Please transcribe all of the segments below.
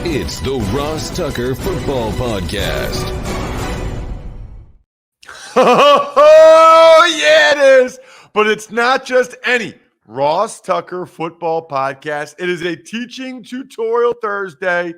It's the Ross Tucker Football Podcast. Oh, yeah, it is. But it's not just any Ross Tucker Football Podcast. It is a teaching tutorial Thursday.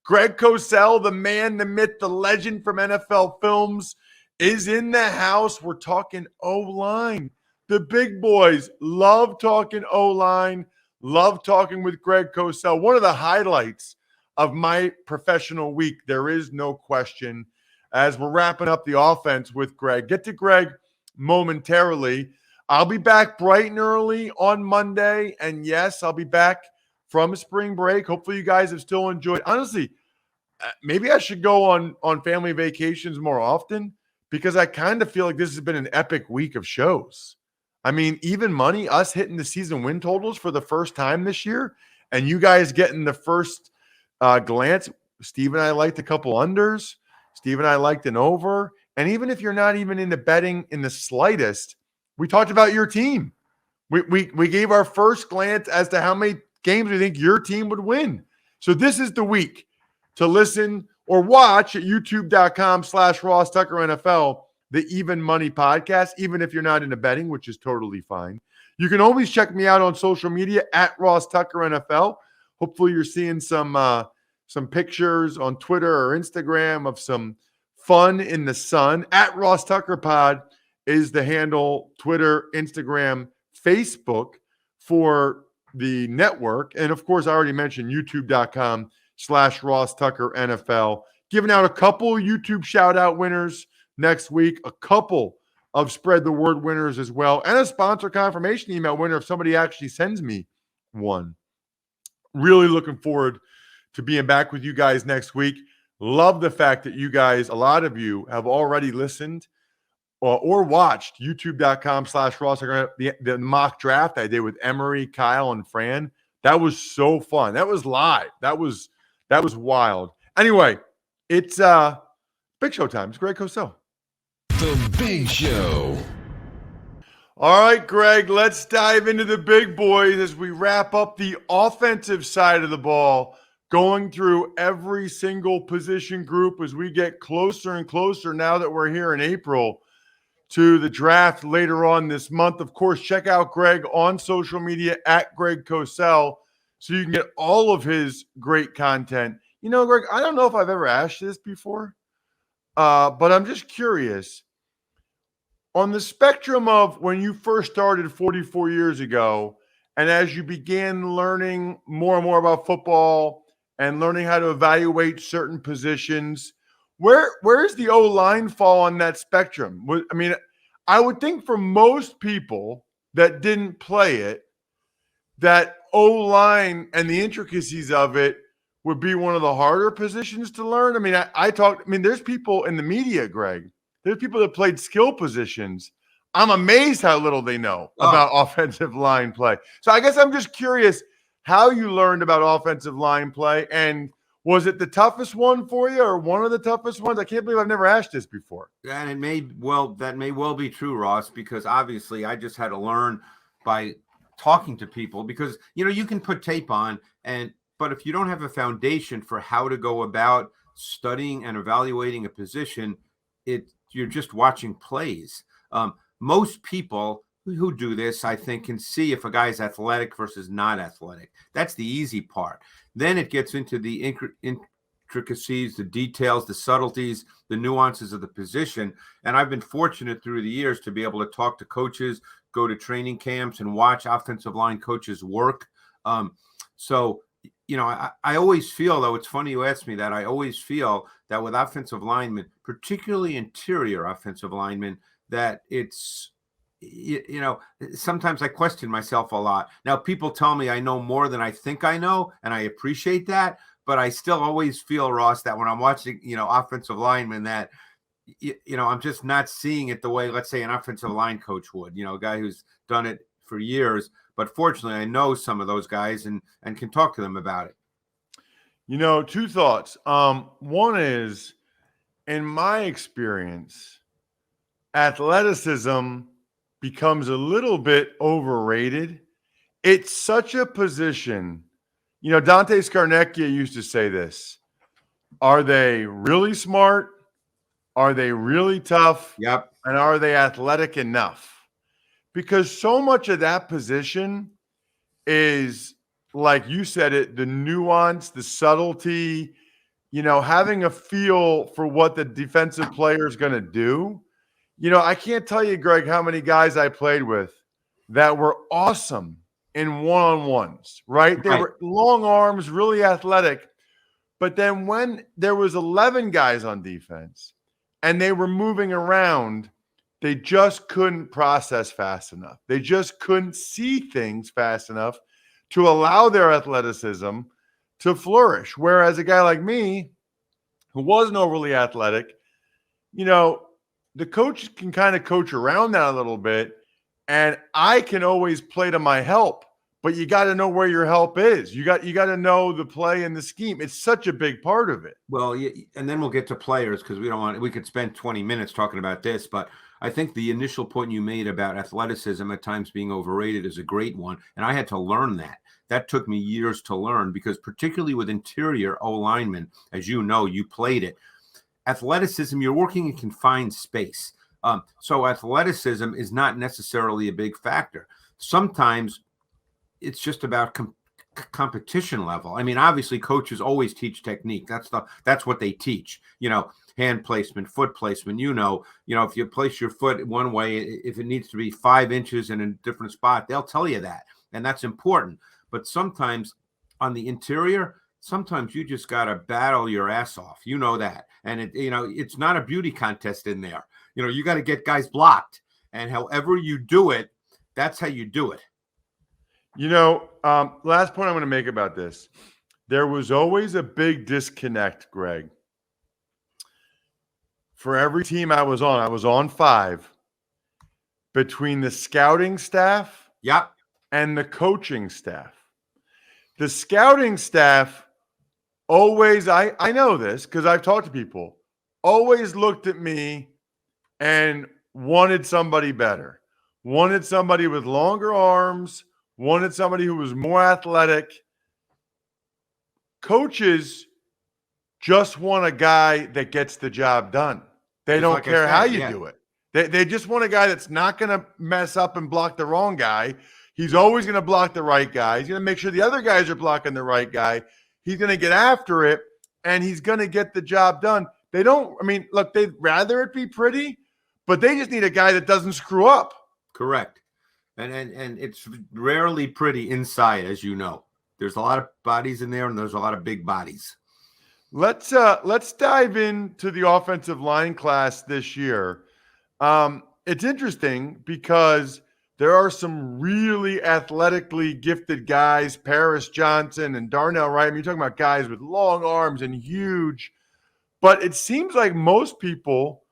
Greg Cosell, the man, the myth, the legend from NFL Films, is in the house. We're talking O-line. The big boys love talking O-line, love talking with Greg Cosell. One of the highlights of my professional week, there is no question, as we're wrapping up the offense with Greg. Get to Greg momentarily. I'll be back bright and early on Monday, and yes, I'll be back from spring break. Hopefully you guys have still enjoyed. Honestly, maybe I should go on family vacations more often, because I kind of feel like this has been an epic week of shows. I mean, even money, us hitting the season win totals for the first time this year, and you guys getting the first glance. Steve and I liked a couple unders. Steve and I liked an over. And even if you're not even into betting in the slightest, we talked about your team. We gave our first glance as to how many games we think your team would win. So this is the week to listen or watch at youtube.com/Ross Tucker NFL, the Even Money podcast, even if you're not into betting, which is totally fine. You can always check me out on social media at Ross Tucker NFL. Hopefully you're seeing some pictures on Twitter or Instagram of some fun in the sun. At Ross Tucker Pod is the handle, Twitter, Instagram, Facebook for the network. And of course, I already mentioned youtube.com/Ross Tucker NFL. Giving out a couple YouTube shout out winners next week, a couple of spread the word winners as well, and a sponsor confirmation email winner if somebody actually sends me one. Really looking forward to being back with you guys next week. Love the fact that you guys, a lot of you, have already listened or watched youtube.com/Ross, the mock draft I did with Emery, Kyle, and Fran. That was so fun. That was live. That was wild. Anyway, it's Big Show time. It's Greg Cosell. The Big Show. All right, Greg, let's dive into the big boys as we wrap up the offensive side of the ball, going through every single position group as we get closer and closer now that we're here in April to the draft later on this month. Of course, check out Greg on social media at Greg Cosell so you can get all of his great content. You know, Greg, I don't know if I've ever asked this before, but I'm just curious. On the spectrum of when you first started 44 years ago, and as you began learning more and more about football and learning how to evaluate certain positions, where does the O-line fall on that spectrum? I mean, I would think for most people that didn't play it, that O-line and the intricacies of it would be one of the harder positions to learn. I mean, there's people in the media, Greg. There's people that played skill positions. I'm amazed how little they know about offensive line play. So I guess I'm just curious how you learned about offensive line play, and was it the toughest one for you or one of the toughest ones? I can't believe I've never asked this before. And that may well be true, Ross, because obviously I just had to learn by talking to people, because, you know, you can put tape on, but if you don't have a foundation for how to go about studying and evaluating a position, you're just watching plays. Most people who do this, I think, can see if a guy is athletic versus not athletic. That's the easy part. Then it gets into the intricacies, the details, the subtleties, the nuances of the position. And I've been fortunate through the years to be able to talk to coaches, go to training camps, and watch offensive line coaches work. So, you know, I always feel, though, it's funny you asked me that, I always feel that with offensive linemen, particularly interior offensive linemen, that it's, you know, sometimes I question myself a lot. Now, people tell me I know more than I think I know, and I appreciate that, but I still always feel, Ross, that when I'm watching, you know, offensive linemen, that, you know, I'm just not seeing it the way, let's say, an offensive line coach would, you know, a guy who's done it for years. But fortunately, I know some of those guys and can talk to them about it. You know, two thoughts. One is, in my experience, athleticism becomes a little bit overrated. It's such a position. Dante Scarnecchia used to say this. Are they really smart? Are they really tough? Yep. And are they athletic enough? Because so much of that position is, like you said it, the nuance, the subtlety, having a feel for what the defensive player is going to do. I can't tell you, Greg, how many guys I played with that were awesome in one-on-ones, right? They were long arms, really athletic. But then when there was 11 guys on defense and they were moving around, they just couldn't process fast enough. They just couldn't see things fast enough to allow their athleticism to flourish. Whereas a guy like me, who wasn't overly athletic, the coach can kind of coach around that a little bit, and I can always play to my help. But you got to know where your help is. You got to know the play and the scheme. It's such a big part of it. Well, and then we'll get to players because we could spend 20 minutes talking about this, but I think the initial point you made about athleticism at times being overrated is a great one. And I had to learn that. That took me years to learn because particularly with interior O-linemen, as you know, you played it. Athleticism, you're working in confined space. So athleticism is not necessarily a big factor. Sometimes it's just about competition level. I mean, obviously coaches always teach technique. That's what they teach, hand placement, foot placement, if you place your foot one way, if it needs to be 5 inches in a different spot, they'll tell you that. And that's important. But sometimes on the interior, sometimes you just got to battle your ass off. You know that. And it's not a beauty contest in there. You got to get guys blocked, and however you do it, that's how you do it. Last point I'm going to make about this. There was always a big disconnect, Greg. For every team I was on 5, between the scouting staff and the coaching staff. The scouting staff always, I know this because I've talked to people, always looked at me and wanted somebody better, wanted somebody with longer arms, wanted somebody who was more athletic. Coaches just want a guy that gets the job done. They don't care how you do it. They just want a guy that's not going to mess up and block the wrong guy. He's always going to block the right guy. He's going to make sure the other guys are blocking the right guy. He's going to get after it, and he's going to get the job done. They'd rather it be pretty, but they just need a guy that doesn't screw up. Correct. And it's rarely pretty inside, as you know. There's a lot of bodies in there, and there's a lot of big bodies. Let's dive into the offensive line class this year. It's interesting because there are some really athletically gifted guys, Paris Johnson and Darnell Wright. You're talking about guys with long arms and huge. But it seems like most people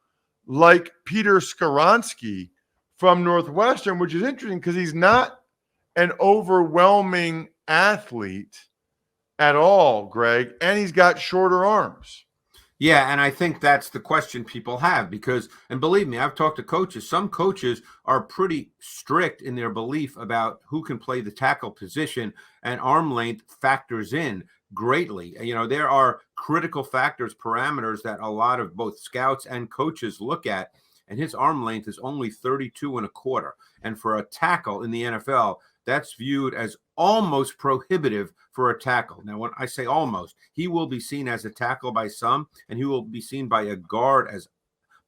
like Peter Skoronski from Northwestern, which is interesting because he's not an overwhelming athlete at all, Greg, and he's got shorter arms. Yeah, and I think that's the question people have because, and believe me, I've talked to coaches. Some coaches are pretty strict in their belief about who can play the tackle position, and arm length factors in greatly. There are critical factors, parameters that a lot of both scouts and coaches look at, and his arm length is only 32 1/4. And for a tackle in the NFL, that's viewed as almost prohibitive for a tackle. Now, when I say almost, he will be seen as a tackle by some, and he will be seen by a guard as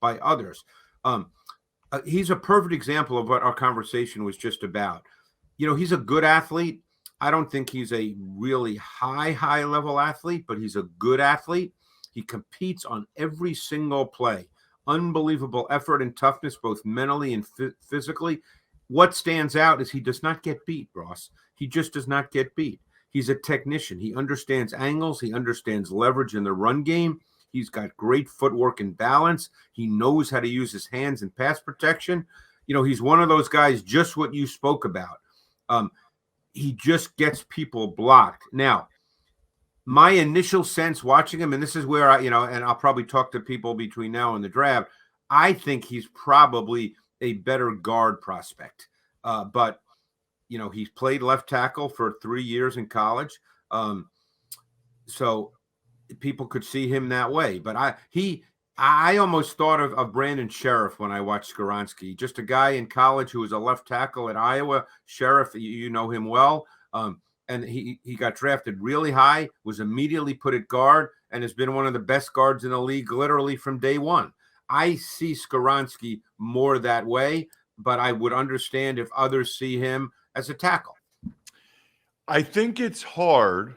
by others. He's a perfect example of what our conversation was just about. He's a good athlete. I don't think he's a really high level athlete, but he's a good athlete. He competes on every single play. Unbelievable effort and toughness, both mentally and physically. What stands out is he does not get beat, Ross. He just does not get beat. He's a technician. He understands angles. He understands leverage in the run game. He's got great footwork and balance. He knows how to use his hands in pass protection. He's one of those guys, just what you spoke about. He just gets people blocked. Now, my initial sense watching him, and this is where and I'll probably talk to people between now and the draft, I think he's probably a better guard prospect. But he's played left tackle for 3 years in college. So people could see him that way. But I almost thought of Brandon Sheriff when I watched Skoronski, just a guy in college who was a left tackle at Iowa. Sheriff, you know him well. And he got drafted really high, was immediately put at guard, and has been one of the best guards in the league literally from day one. I see Skoronski more that way, but I would understand if others see him as a tackle. I think it's hard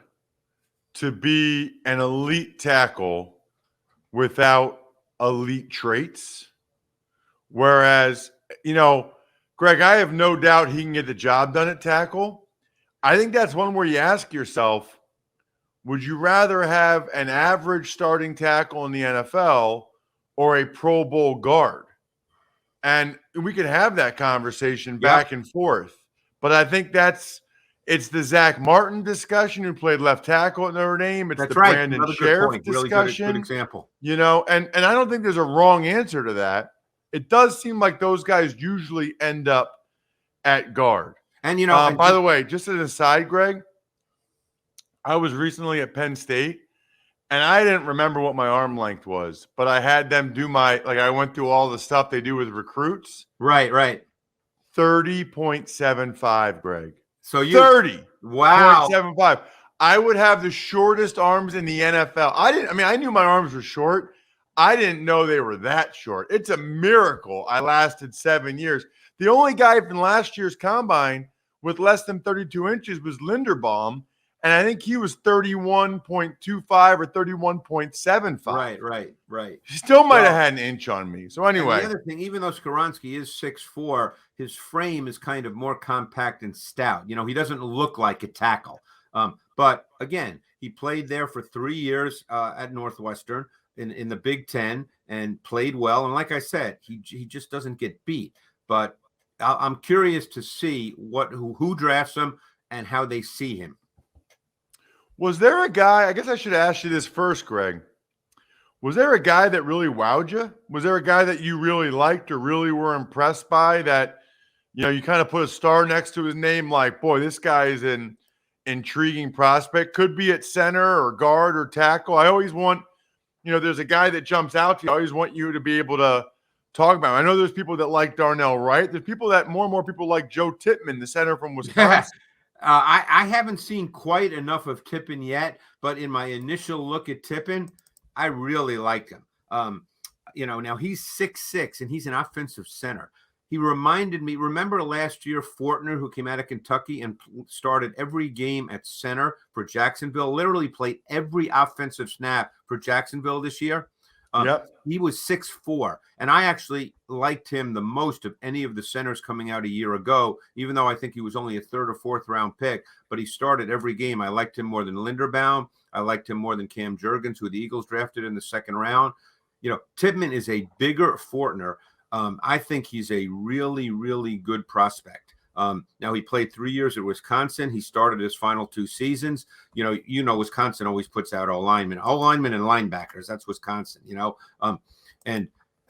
to be an elite tackle without elite traits. Whereas, Greg, I have no doubt he can get the job done at tackle. I think that's one where you ask yourself, would you rather have an average starting tackle in the NFL or a Pro Bowl guard? And we could have that conversation back and forth. But I think it's the Zach Martin discussion, who played left tackle at Notre Dame. It's Brandon Sheriff discussion. Really good example. And I don't think there's a wrong answer to that. It does seem like those guys usually end up at guard. And, by the way, just as an aside, Greg, I was recently at Penn State, and I didn't remember what my arm length was, but I had them do I went through all the stuff they do with recruits. Right. 30.75, Greg. So 30. Wow. 0.75. I would have the shortest arms in the NFL. I knew my arms were short. I didn't know they were that short. It's a miracle I lasted 7 years. The only guy from last year's combine with less than 32 inches was Linderbaum, and I think he was 31.25 or 31.75. Right. He still might have had an inch on me. So anyway. The other thing, even though Skoronski is 6'4", his frame is kind of more compact and stout. He doesn't look like a tackle. But again, he played there for 3 years at Northwestern in the Big Ten and played well. And like I said, he just doesn't get beat. But I'm curious to see who drafts him and how they see him. Was there a guy, I guess I should ask you this first, Greg. Was there a guy that really wowed you? Was there a guy that you really liked or really were impressed by that, you kind of put a star next to his name, like, boy, this guy is an intriguing prospect? Could be at center or guard or tackle. I always want, there's a guy that jumps out to you. I always want you to be able to talk about him. I know there's people that like Darnell Wright. There's people that more and more people like Joe Tippmann, the center from Wisconsin. I haven't seen quite enough of Tippmann yet, but in my initial look at Tippmann, I really like him. Now he's 6'6", and he's an offensive center. He reminded me, remember last year, Fortner, who came out of Kentucky and started every game at center for Jacksonville, literally played every offensive snap for Jacksonville this year. He was 6'4", and I actually liked him the most of any of the centers coming out a year ago, even though I think he was only a third or fourth round pick, but he started every game. I liked him more than Linderbaum. I liked him more than Cam Jurgens, who the Eagles drafted in the second round. Tippmann is a bigger Fortner. I think he's a really, really good prospect. Now he played 3 years at Wisconsin. He started his final 2 seasons. Wisconsin always puts out O-linemen and linebackers. That's Wisconsin,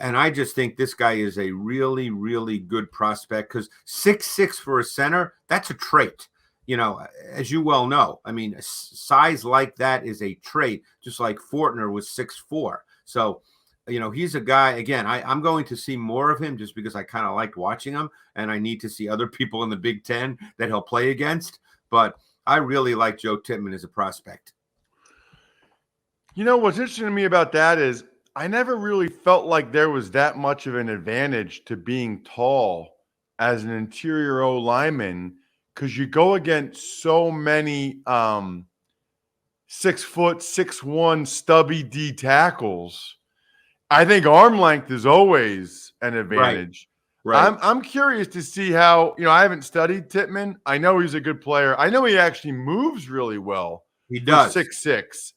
and I just think this guy is a really, really good prospect because 6'6" for a center, that's a trait. As you well know, size like that is a trait, just like Fortner was 6'4". So, he's a guy, again, I'm going to see more of him just because I kind of liked watching him, and I need to see other people in the Big Ten that he'll play against. But I really like Joe Tippmann as a prospect. What's interesting to me about that is I never really felt like there was that much of an advantage to being tall as an interior O lineman, because you go against so many 6', 6'1" stubby D tackles. I think arm length is always an advantage. Right. I'm curious to see how, I haven't studied Tippmann. I know he's a good player. I know he actually moves really well. He does. 6'6".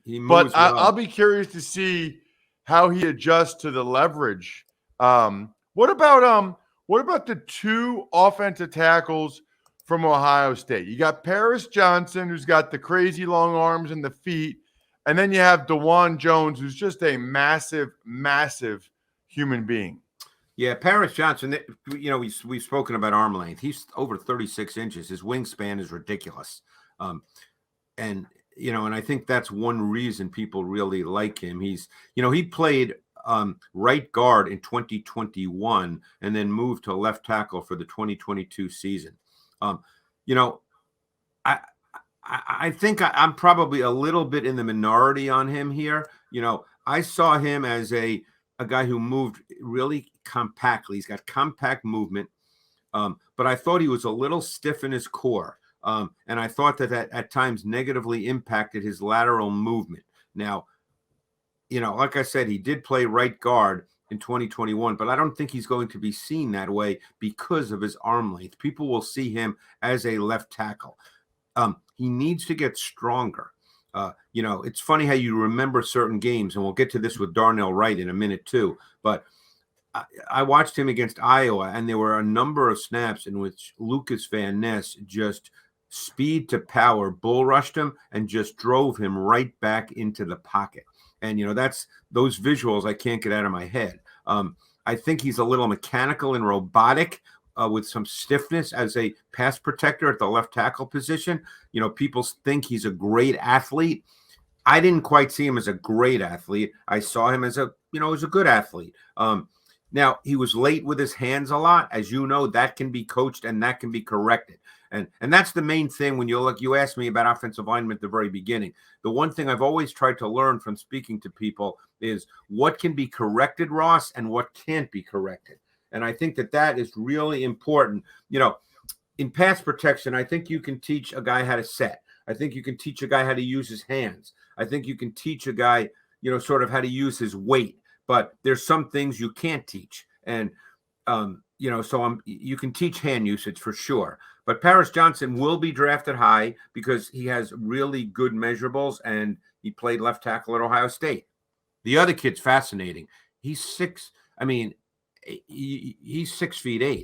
He moves but well. I'll be curious to see how he adjusts to the leverage. What about the 2 offensive tackles from Ohio State? You got Paris Johnson, who's got the crazy long arms and the feet. And then you have DeJuan Jones, who's just a massive, massive human being. Yeah, Paris Johnson, we've spoken about arm length. He's over 36 inches. His wingspan is ridiculous. and and I think that's one reason people really like him. He played right guard in 2021 and then moved to left tackle for the 2022 season. You know, I think I'm probably a little bit in the minority on him here. I saw him as a guy who moved really compactly. He's got compact movement, but I thought he was a little stiff in his core. And I thought that at times negatively impacted his lateral movement. Now, like I said, he did play right guard in 2021, but I don't think he's going to be seen that way because of his arm length. People will see him as a left tackle. He needs to get stronger. It's funny how you remember certain games, and we'll get to this with Darnell Wright in a minute too, but I watched him against Iowa, and there were a number of snaps in which Lucas Van Ness just speed to power bull rushed him and just drove him right back into the pocket. And, that's those visuals I can't get out of my head. I think he's a little mechanical and robotic with some stiffness as a pass protector at the left tackle position. People think he's a great athlete. I didn't quite see him as a great athlete. I saw him as a good athlete. Now, he was late with his hands a lot. As you know, that can be coached and that can be corrected. And that's the main thing when you asked me about offensive linemen at the very beginning. The one thing I've always tried to learn from speaking to people is what can be corrected, Ross, and what can't be corrected. And I think that is really important. In pass protection, I think you can teach a guy how to set. I think you can teach a guy how to use his hands. I think you can teach a guy, sort of how to use his weight. But there's some things you can't teach. And, you can teach hand usage for sure. But Paris Johnson will be drafted high because he has really good measurables and he played left tackle at Ohio State. The other kid's fascinating. He's 6'8"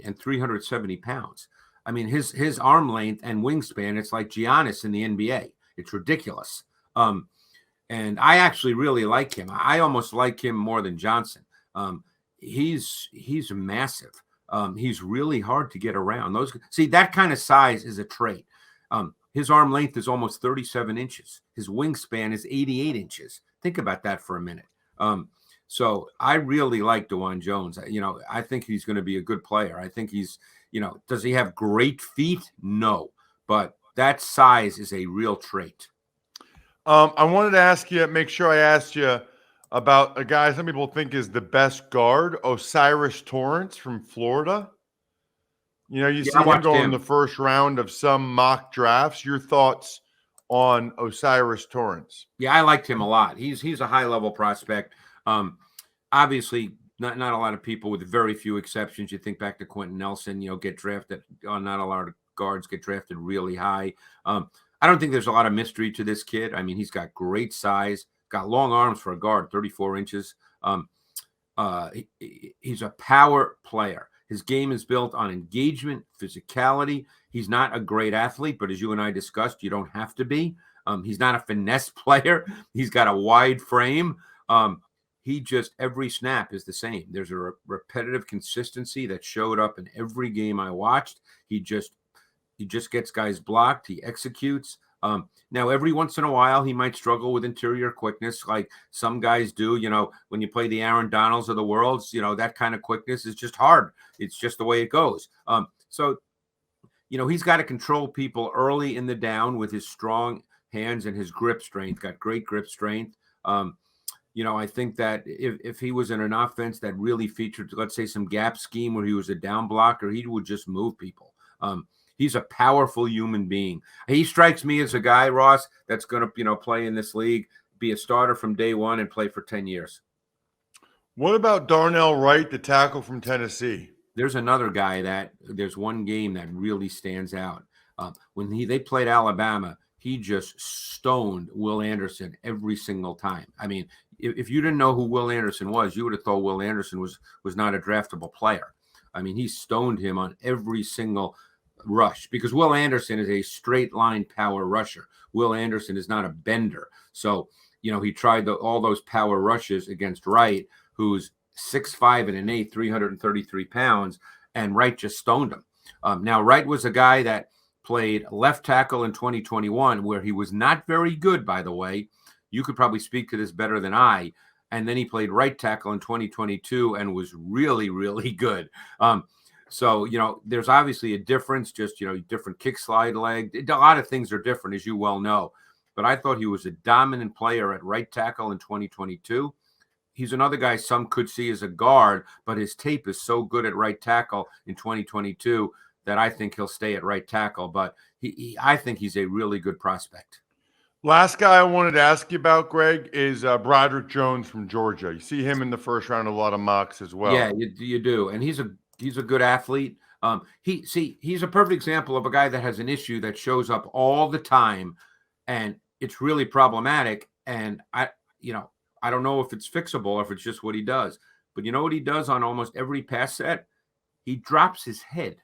and 370 pounds. I mean, his arm length and wingspan, it's like Giannis in the NBA. It's ridiculous. And I actually really like him. I almost like him more than Johnson. He's massive. He's really hard to get around. That kind of size is a trait. His arm length is almost 37 inches. His wingspan is 88 inches. Think about that for a minute. So I really like DeJuan Jones. I think he's going to be a good player. I think he's, does he have great feet? No, but that size is a real trait. I wanted to ask you, make sure I asked you about a guy some people think is the best guard, Osiris Torrance from Florida. You see him go in the first round of some mock drafts. Your thoughts on Osiris Torrance? Yeah, I liked him a lot. He's a high-level prospect. Obviously, not a lot of people, with very few exceptions. You think back to Quentin Nelson, get drafted. Not a lot of guards get drafted really high. I don't think there's a lot of mystery to this kid. I mean, he's got great size, got long arms for a guard, 34 inches. He's a power player. His game is built on engagement, physicality. He's not a great athlete, but as you and I discussed, you don't have to be. He's not a finesse player. He's got a wide frame. He just, every snap is the same. There's a repetitive consistency that showed up in every game I watched. He just gets guys blocked. He executes. Now, every once in a while, he might struggle with interior quickness like some guys do. When you play the Aaron Donalds of the world, that kind of quickness is just hard. It's just the way it goes. So he's got to control people early in the down with his strong hands and his grip strength. Got great grip strength. I think that if he was in an offense that really featured, let's say, some gap scheme where he was a down blocker, he would just move people. He's a powerful human being. He strikes me as a guy, Ross, that's going to, play in this league, be a starter from day one and play for 10 years. What about Darnell Wright, the tackle from Tennessee? There's another guy there's one game that really stands out. When they played Alabama, he just stoned Will Anderson every single time. I mean, if you didn't know who Will Anderson was, you would have thought Will Anderson was not a draftable player. I mean, he stoned him on every single rush because Will Anderson is a straight line power rusher. Will Anderson is not a bender. So, he tried all those power rushes against Wright, who's 6'5" and an 8", 333 pounds, and Wright just stoned him. Now, Wright was a guy that played left tackle in 2021, where he was not very good, by the way. You could probably speak to this better than I. And then he played right tackle in 2022 and was really, really good. So, there's obviously a difference, just, different kick slide leg. A lot of things are different, as you well know. But I thought he was a dominant player at right tackle in 2022. He's another guy some could see as a guard, but his tape is so good at right tackle in 2022 that I think he'll stay at right tackle. But I think he's a really good prospect. Last guy I wanted to ask you about, Greg, is Broderick Jones from Georgia. You see him in the first round, a lot of mocks as well. Yeah, you do. And he's a good athlete. He's a perfect example of a guy that has an issue that shows up all the time, and it's really problematic. And I don't know if it's fixable or if it's just what he does. But you know what he does on almost every pass set? He drops his head.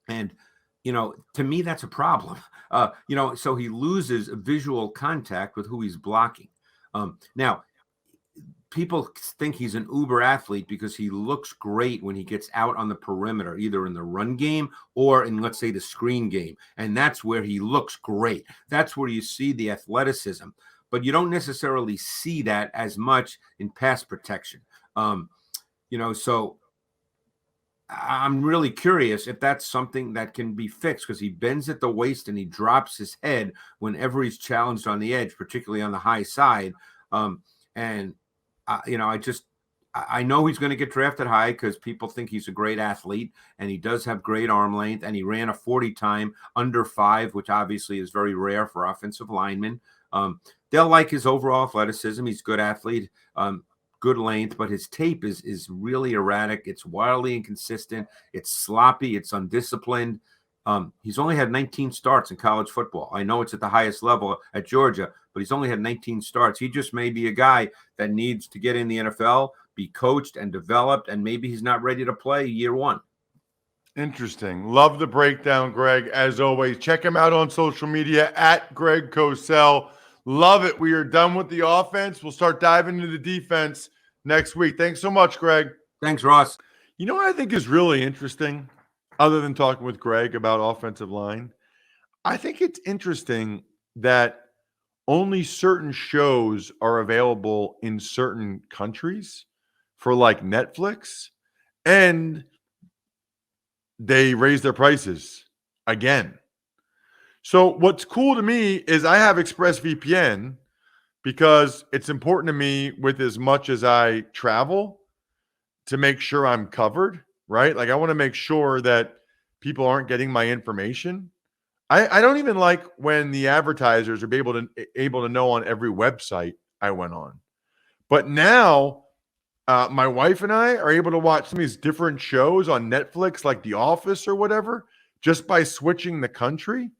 And, to me, that's a problem. So he loses visual contact with who he's blocking. Now, people think he's an uber athlete because he looks great when he gets out on the perimeter, either in the run game or in, let's say, the screen game. And that's where he looks great. That's where you see the athleticism. But you don't necessarily see that as much in pass protection. So I'm really curious if that's something that can be fixed, because he bends at the waist and he drops his head whenever he's challenged on the edge, particularly on the high side. I know he's going to get drafted high because people think he's a great athlete, and he does have great arm length, and he ran a 40 time under 5, which obviously is very rare for offensive linemen. They'll like his overall athleticism. He's a good athlete, good length, but his tape is really erratic. It's wildly inconsistent. It's sloppy. It's undisciplined. He's only had 19 starts in college football. I know it's at the highest level at Georgia, but he's only had 19 starts. He just may be a guy that needs to get in the NFL, be coached and developed, and maybe he's not ready to play year one. Interesting. Love the breakdown, Greg. As always, check him out on social media at Greg Cosell. Love it. We are done with the offense. We'll start diving into the defense next week. Thanks so much, Greg. Thanks, Ross. You know what I think is really interesting, other than talking with Greg about offensive line? I think it's interesting that only certain shows are available in certain countries for like Netflix, and they raise their prices again. So what's cool to me is I have ExpressVPN because it's important to me, with as much as I travel, to make sure I'm covered, right? Like, I want to make sure that people aren't getting my information. I don't even like when the advertisers are able to know on every website I went on. But now my wife and I are able to watch some of these different shows on Netflix, like The Office or whatever, just by switching the country.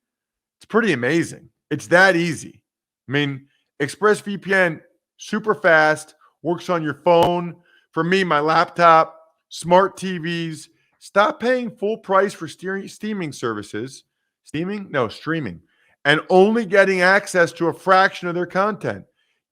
It's pretty amazing. It's that easy. I mean, ExpressVPN, super fast, works on your phone. For me, my laptop, smart TVs. Stop paying full price for streaming services. Streaming. And only getting access to a fraction of their content.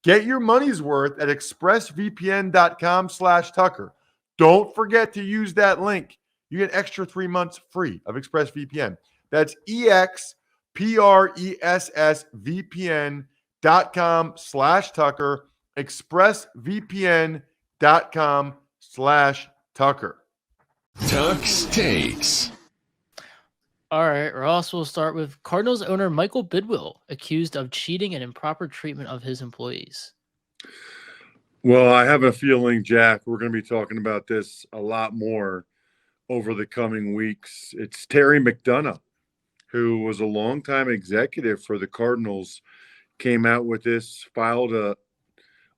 Get your money's worth at expressvpn.com/Tucker. Don't forget to use that link. You get extra 3 months free of ExpressVPN. That's expressvpn.com/Tucker. expressvpn.com/Tucker. Tuck's Takes. All right, Ross, we'll start with Cardinals owner Michael Bidwill, accused of cheating and improper treatment of his employees. Well, I have a feeling, Jack, we're going to be talking about this a lot more over the coming weeks. It's Terry McDonough, who was a longtime executive for the Cardinals, came out with this, filed a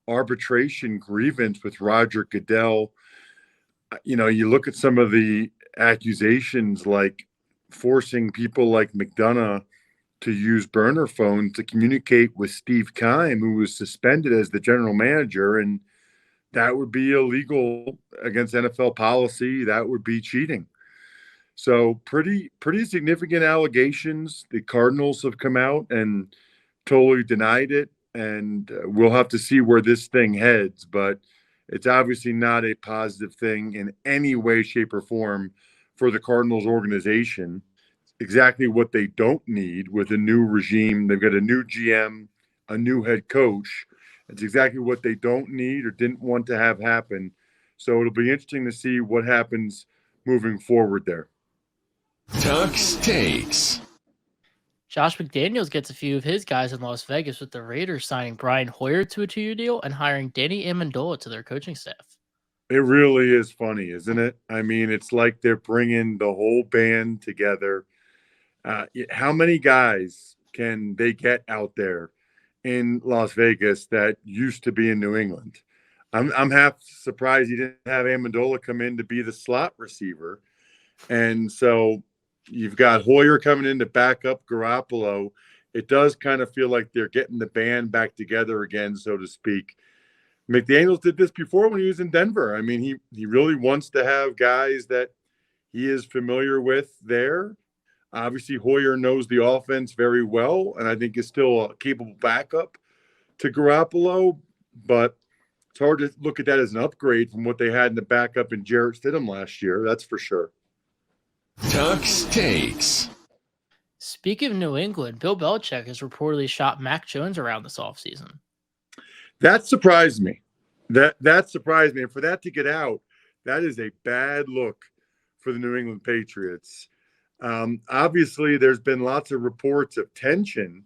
arbitration grievance with Roger Goodell. You look at some of the accusations, like forcing people like McDonough to use burner phones to communicate with Steve Keim, who was suspended as the general manager, and that would be illegal against NFL policy. That would be cheating. So pretty significant allegations. The Cardinals have come out and totally denied it, and we'll have to see where this thing heads, but it's obviously not a positive thing in any way, shape, or form for the Cardinals organization. exactly what they don't need with a new regime. They've got a new GM, a new head coach. It's exactly what they don't need or didn't want to have happen. So it'll be interesting to see what happens moving forward there. Tuck's Takes. Josh McDaniels gets a few of his guys in Las Vegas with the Raiders signing Brian Hoyer to a 2-year deal and hiring Danny Amendola to their coaching staff. It really is funny, isn't it? I mean, it's like they're bringing the whole band together. How many guys can they get out there in Las Vegas that used to be in New England? I'm half surprised he didn't have Amendola come in to be the slot receiver. And so you've got Hoyer coming in to back up Garoppolo. It does kind of feel like they're getting the band back together again, so to speak. McDaniels did this before when he was in Denver. I mean, he really wants to have guys that he is familiar with there. Obviously, Hoyer knows the offense very well, and I think is still a capable backup to Garoppolo. But it's hard to look at that as an upgrade from what they had in the backup in Jarrett Stidham last year. That's for sure. Tuck's Takes. Speaking of New England, Bill Belichick has reportedly shot Mac Jones around this offseason. That surprised me. That surprised me. And for that to get out, that is a bad look for the New England Patriots. Obviously, there's been lots of reports of tension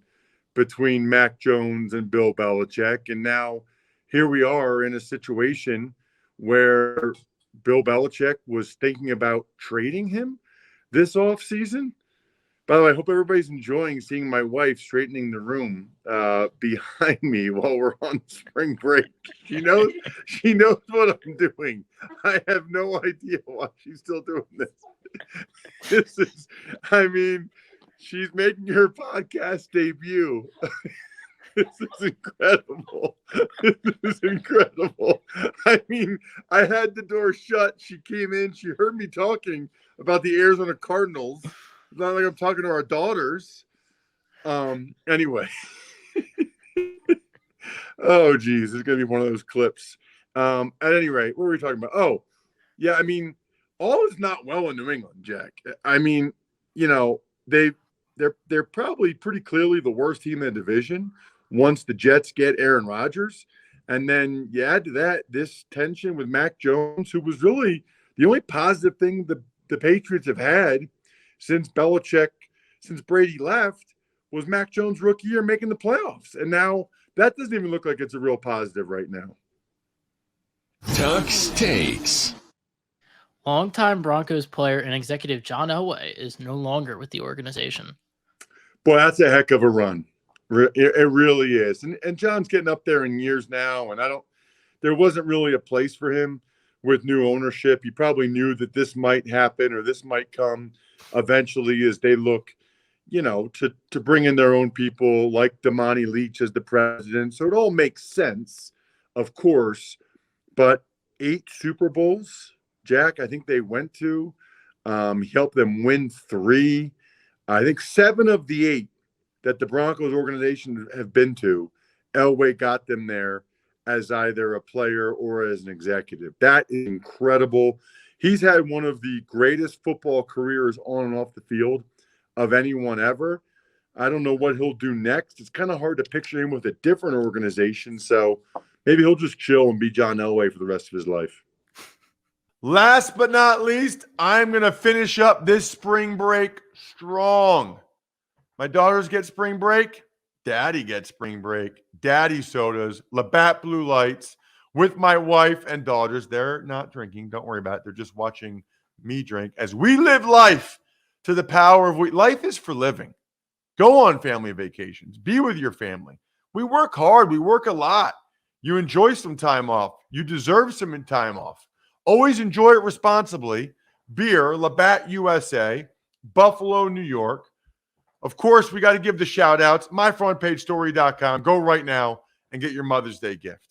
between Mac Jones and Bill Belichick. And now here we are in a situation where Bill Belichick was thinking about trading him this offseason. By the way, I hope everybody's enjoying seeing my wife straightening the room behind me while we're on spring break. She knows what I'm doing. I have no idea why she's still doing this. She's making her podcast debut. This is incredible. This is incredible. I mean, I had the door shut. She came in. She heard me talking about the Arizona Cardinals. It's not like I'm talking to our daughters. Anyway. Oh, geez. It's going to be one of those clips. At any rate, what were we talking about? Oh, yeah. I mean, all is not well in New England, Jack. I mean, you know, they're probably pretty clearly the worst team in the division once the Jets get Aaron Rodgers. And then you add to that this tension with Mac Jones, who was really the only positive thing the Patriots have had since Brady left was Mac Jones' rookie year making the playoffs. And now that doesn't even look like it's a real positive right now. Tuck's Takes. Longtime Broncos player and executive John Elway is no longer with the organization. Boy, that's a heck of a run. It really is. And John's getting up there in years now, and there wasn't really a place for him with new ownership. He probably knew that this might happen or this might come eventually as they look, you know, to bring in their own people like Damani Leach as the president. So it all makes sense, of course. But 8 Super Bowls, Jack, I think they went to. He helped them win 3. I think 7 of the 8 that the Broncos organization have been to, Elway got them there as either a player or as an executive. That is incredible. He's had one of the greatest football careers on and off the field of anyone ever. I don't know what he'll do next. It's kind of hard to picture him with a different organization. So maybe he'll just chill and be John Elway for the rest of his life. Last but not least, I'm going to finish up this spring break strong. My daughters get spring break. Daddy gets spring break. Daddy sodas, Labatt Blue Lights with my wife and daughters. They're not drinking. Don't worry about it. They're just watching me drink as we live life to the power of life is for living. Go on family vacations. Be with your family. We work hard. We work a lot. You enjoy some time off. You deserve some time off. Always enjoy it responsibly. Beer, Labatt USA, Buffalo, New York. Of course, we got to give the shout outs. MyFrontPageStory.com. Go right now and get your Mother's Day gift.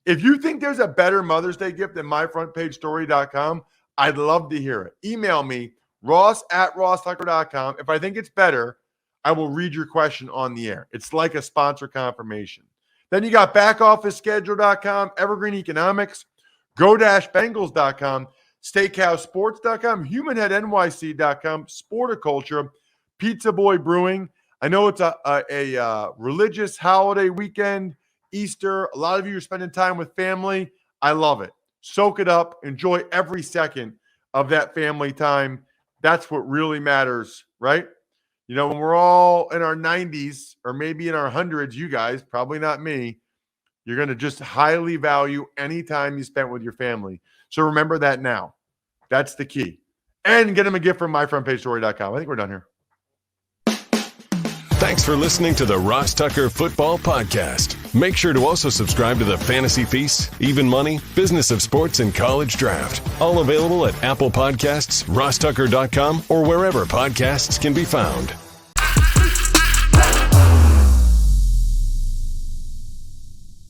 If you think there's a better Mother's Day gift than MyFrontPageStory.com, I'd love to hear it. Email me, ross@rosstucker.com. If I think it's better, I will read your question on the air. It's like a sponsor confirmation. Then you got BackOfficeSchedule.com, Evergreen Economics, Go-Bengals.com, SteakhouseSports.com, HumanHeadNYC.com, Sporticulture, Pizza Boy Brewing. I know it's a religious holiday weekend, Easter. A lot of you are spending time with family. I love it. Soak it up. Enjoy every second of that family time. That's what really matters, right? You know, when we're all in our 90s or maybe in our hundreds, you guys, probably not me, you're going to just highly value any time you spent with your family. So remember that now. That's the key. And get them a gift from myfrontpagestory.com. I think we're done here. Thanks for listening to the Ross Tucker Football Podcast. Make sure to also subscribe to the Fantasy Feast, Even Money, Business of Sports, and College Draft. All available at Apple Podcasts, rosstucker.com, or wherever podcasts can be found.